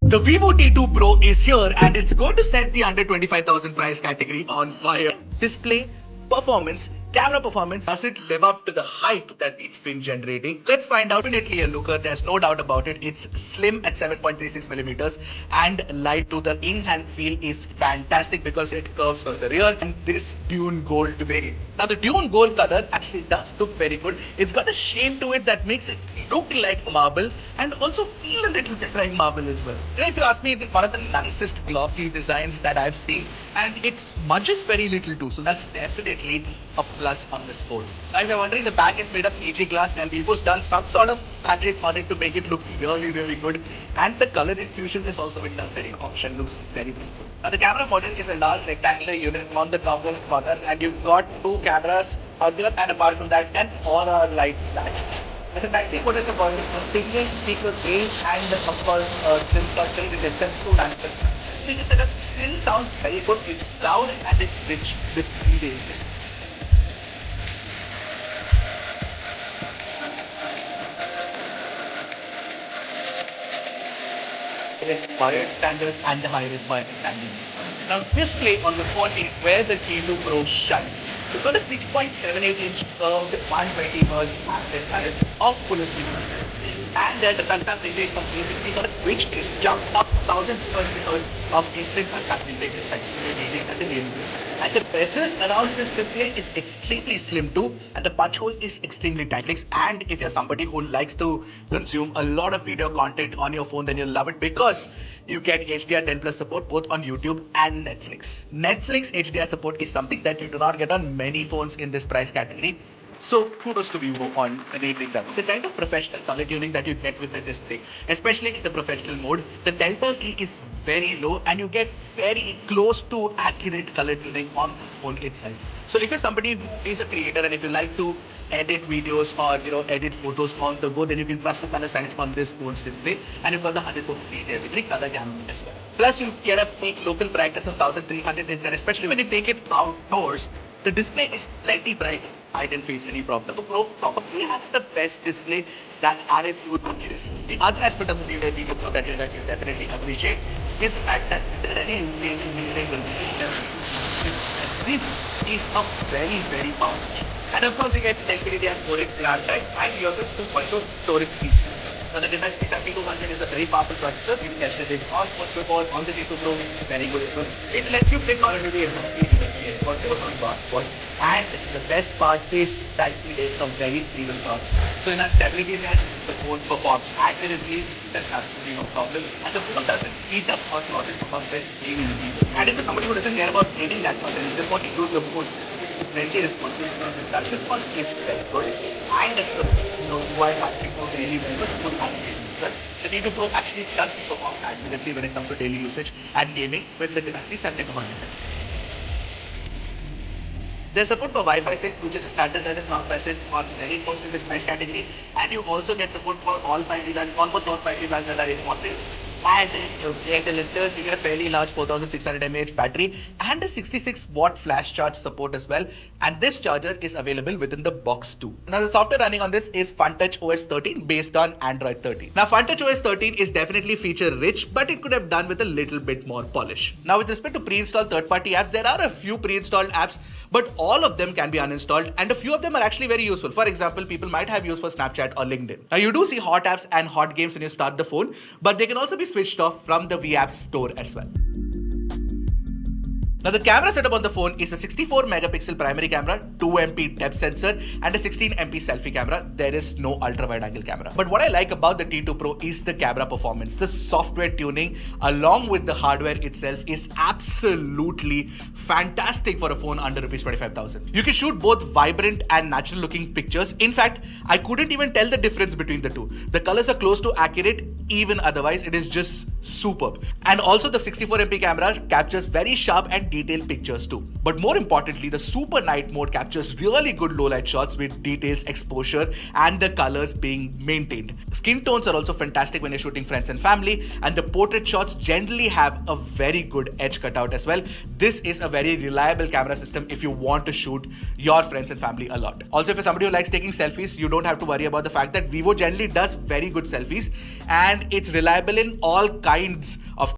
The Vivo T2 Pro is here and it's going to set the under 25,000 price category on fire. Display, performance, camera performance, does it live up to the hype that it's been generating? Let's find out. Definitely a looker, there's no doubt about it. It's slim at 7.36 millimeters and light to the in-hand feel is fantastic because it curves from the rear and this dune gold variant. Now the dune gold color actually does look very good. It's got a sheen to it that makes it look like marble and also feel a little bit like marble as well. And if you ask me, it's one of the nicest glossy designs that I've seen and it smudges very little too, so that's definitely a plus on this phone. Now if you're wondering, the back is made of PG glass and Vivo's done some sort of magic on it to make it look really good, and the color infusion is also been done very option, looks very good. Now the camera module is a large rectangular unit on the top left corner and you've got two cameras on the and apart from that an aura light flash. As a type C photo is a single sequence A and of course SIM slot 3 with distance 2 nanometers. The setup still sounds very good. It's loud and it's rich with 3 days. It is wired standard and the high-res wired standard. Now display on the phone is where the T2 Pro shines. We've got a 6.78-inch curved 120Hz AMOLED of full screen. And there's a sunset rate of 360 Hz, which is jumps up 1000 because of instant sunset rate using as a real. And the bezels around this display is extremely slim too, and the punch hole is extremely tight. And if you're somebody who likes to consume a lot of video content on your phone, then you'll love it because you get HDR10 plus support both on YouTube and Netflix. Netflix HDR support is something that you do not get on many phones in this price category. So kudos to Vivo on enabling that. The kind of professional color tuning that you get with the display, especially in the professional mode, the delta key is very low and you get very close to accurate color tuning on the phone itself. So if you're somebody who is a creator and if you like to edit videos or edit photos on the go, then you can trust the color science on this phone's display and you've got the 100% every color gamut as well. Plus you get a peak local brightness of 1300 nits and especially when you take it outdoors, the display is plenty bright. I didn't face any problem. The Pro probably has the best display that RF would use. The other aspect of the Vivo Pro that you guys will definitely appreciate is the fact that this is a very powerful. And of course you get LPDDR 4x RAM type and you have this 2.2 storage features. Now the device P7200 is a very powerful processor. You can tested it on the T2 Pro, which is very good as well. It lets you play Call of Duty and the best part is that it is a very stable processor. So in our stability test, the phone performs accurately, there's absolutely no problem. And the phone doesn't heat up or not performs very easily. And if you're somebody who doesn't care about heating that much and you just want to use the phone, friendly response is very good. And it's why asking for daily members would the T2 Pro actually does perform accurately when it comes to daily usage and gaming with the battery and technology. There's support for Wi-Fi 6, which is a standard that is not present on many phones in this price category, and you also get support for all 5G bands, almost all 5G bands that are important. And you get a fairly large 4600 mAh battery and a 66-watt flash charge support as well. And this charger is available within the box too. Now the software running on this is FunTouch OS 13 based on Android 13. Now FunTouch OS 13 is definitely feature rich, but it could have done with a little bit more polish. Now with respect to pre-installed third-party apps, there are a few pre-installed apps, but all of them can be uninstalled and a few of them are actually very useful. For example, people might have use for Snapchat or LinkedIn. Now you do see hot apps and hot games when you start the phone, but they can also be switched off from the V-Apps store as well. Now the camera setup on the phone is a 64 megapixel primary camera, 2MP depth sensor and a 16MP selfie camera. There is no ultra wide angle camera. But what I like about the T2 Pro is the camera performance. The software tuning along with the hardware itself is absolutely fantastic for a phone under Rs 25,000. You can shoot both vibrant and natural looking pictures. In fact, I couldn't even tell the difference between the two. The colors are close to accurate, even otherwise it is just superb. And also the 64MP camera captures very sharp and detailed pictures too. But more importantly, the super night mode captures really good low light shots with details, exposure, and the colors being maintained. Skin tones are also fantastic when you're shooting friends and family, and the portrait shots generally have a very good edge cutout as well. This is a very reliable camera system if you want to shoot your friends and family a lot. Also, if you're somebody who likes taking selfies, you don't have to worry about the fact that Vivo generally does very good selfies, and it's reliable in all kinds of